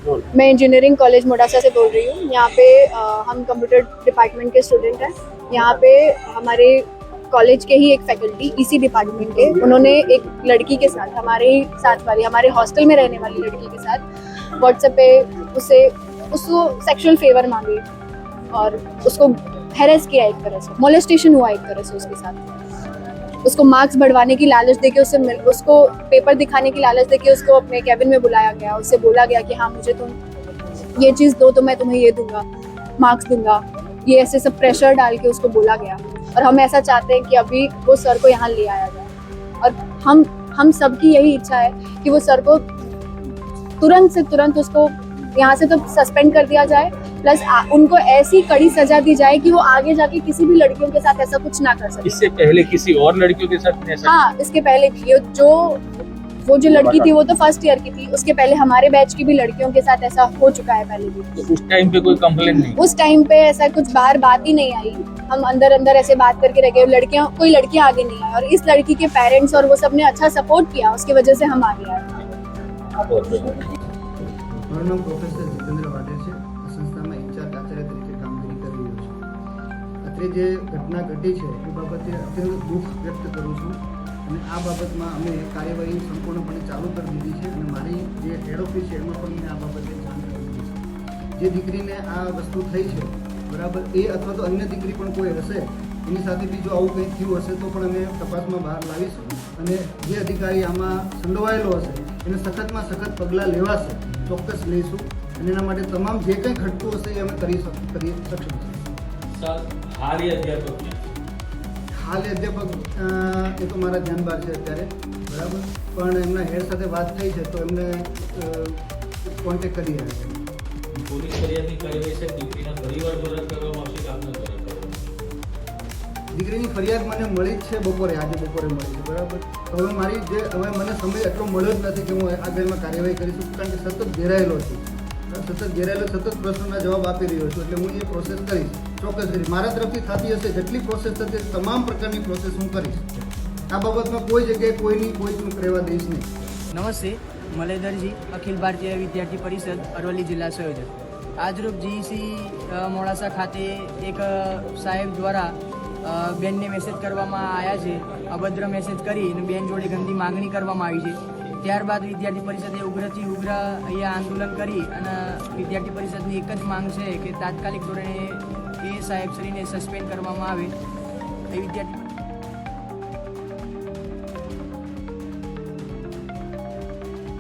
मैं engineering college Modasa से बोल रही हूँ। यहाँ पे हम कंप्यूटर डिपार्टमेंट के स्टूडेंट हैं। यहाँ पे हमारे कॉलेज के ही एक फैकल्टी इसी डिपार्टमेंट के, उन्होंने एक लड़की के साथ, हमारे ही साथ वाली, हमारे हॉस्टल में रहने वाली लड़की के साथ व्हाट्सएप पे उसको सेक्सुअल फेवर मांगे और उसको हैरेस किया, एक तरह से मोलेस्टेशन हुआ एक तरह से उसके साथ। उसको मार्क्स बढ़वाने की लालच देके उसको पेपर दिखाने की लालच देके उसको अपने कैबिन में बुलाया गया। उससे बोला गया कि हाँ मुझे तुम ये चीज़ दो तो मैं तुम्हें ये दूंगा, मार्क्स दूंगा, ये ऐसे सब प्रेशर डाल के उसको बोला गया। और हम ऐसा चाहते हैं कि अभी वो सर को यहाँ ले आया जाए और हम सबकी यही इच्छा है कि वो सर को तुरंत से तुरंत उसको यहाँ से तो सस्पेंड कर दिया जाए, प्लस उनको ऐसी कड़ी सजा दी जाए कि वो आगे जाके किसी भी लड़कियों के साथ ऐसा कुछ ना कर सके। इससे पहले किसी और लड़कियों के साथ ऐसा? हाँ, इसके पहले भी वो जो लड़की थी वो तो फर्स्ट ईयर की थी, उसके पहले हमारे बैच की भी लड़कियों के साथ ऐसा हो चुका है पहले भी। तो उस टाइम पे कोई कंप्लेन नहीं? उस टाइम पे ऐसा कुछ बाहर बात ही नहीं आई। हम अंदर अंदर ऐसे बात करके रह गए, कोई लड़कियां आगे नहीं आई। और इस लड़की के पेरेंट्स और वो सब ने अच्छा सपोर्ट किया, उसकी वजह से हम आगे आए। મારું નામ પ્રોફેસર જીતેન્દ્ર વાઢેર છે. આ સંસ્થામાં ઇન્ચાર્જ આચાર્ય તરીકે કામગીરી કરી રહ્યો છું. અત્રે જે ઘટના ઘટી છે એ બાબતે અત્યંત દુઃખ વ્યક્ત કરું છું અને આ બાબતમાં અમે કાર્યવાહી સંપૂર્ણપણે ચાલુ કરી દીધી છે અને મારી જે હેડ ઓફિસ છે એમાં પણ મેં આ બાબતે જાણ કરી દીધી છે. જે દીકરીને આ વસ્તુ થઈ છે બરાબર, એ અથવા તો અન્ય દીકરી પણ કોઈ હશે એની સાથે બી જો આવું કંઈ થયું હશે તો પણ અમે તપાસમાં બહાર લાવીશું અને જે અધિકારી આમાં સંડોવાયેલો હશે એને સખતમાં સખત પગલાં લેવાશે, ચોક્કસ લઈશું અને એના માટે તમામ જે કંઈ ખટતું હશે એ અમે કરી સક્ષમ છીએ. હાલ એ અધ્યાપક એ તો મારા ધ્યાન બહાર છે અત્યારે બરાબર, પણ એમના હેડ સાથે વાત થઈ છે તો એમને કોન્ટેક્ટ કરી રહ્યા છે. પોલીસ ફરિયાદની કાર્યવાહી છે, દીકરીના પરિવાર દ્વારા કરવામાં આવશે કે આપના દ્વારા? દીકરીની ફરિયાદ મને મળી જ છે બપોરે, આજે બપોરે મળી છે બરાબર. હવે મને સમય એટલો મળ્યો જ નથી કે હું આગળમાં કાર્યવાહી કરીશું, કારણ કે સતત ઘેરાયેલો છું, સતત પ્રશ્નોના જવાબ આપી રહ્યો છું. એટલે હું એ પ્રોસેસ કરીશ, ચોક્કસ કરીશ. મારા તરફથી થતી હશે જેટલી પ્રોસેસ થતી તમામ પ્રકારની પ્રોસેસ હું કરીશ. આ બાબતમાં કોઈ જગ્યાએ કોઈ ચૂક રહેવા દઈશ નહીં. નમસ્તે, મલેદરજી, અખિલ ભારતીય વિદ્યાર્થી પરિષદ અરવલ્લી જિલ્લા સંયોજક. આજરોજ જીઈસી મોડાસા ખાતે એક સાહેબ દ્વારા બેનને મેસેજ કરવામાં આવ્યા છે, અભદ્ર મેસેજ કરી અને બેન જોડે ગંદી માગણી કરવામાં આવી છે. ત્યારબાદ વિદ્યાર્થી પરિષદે ઉગ્રથી ઉગ્ર અહીંયા આંદોલન કરી અને વિદ્યાર્થી પરિષદની એક જ માંગ છે કે તાત્કાલિક ધોરણે એ સાહેબશ્રીને સસ્પેન્ડ કરવામાં આવે. એ વિદ્યાર્થી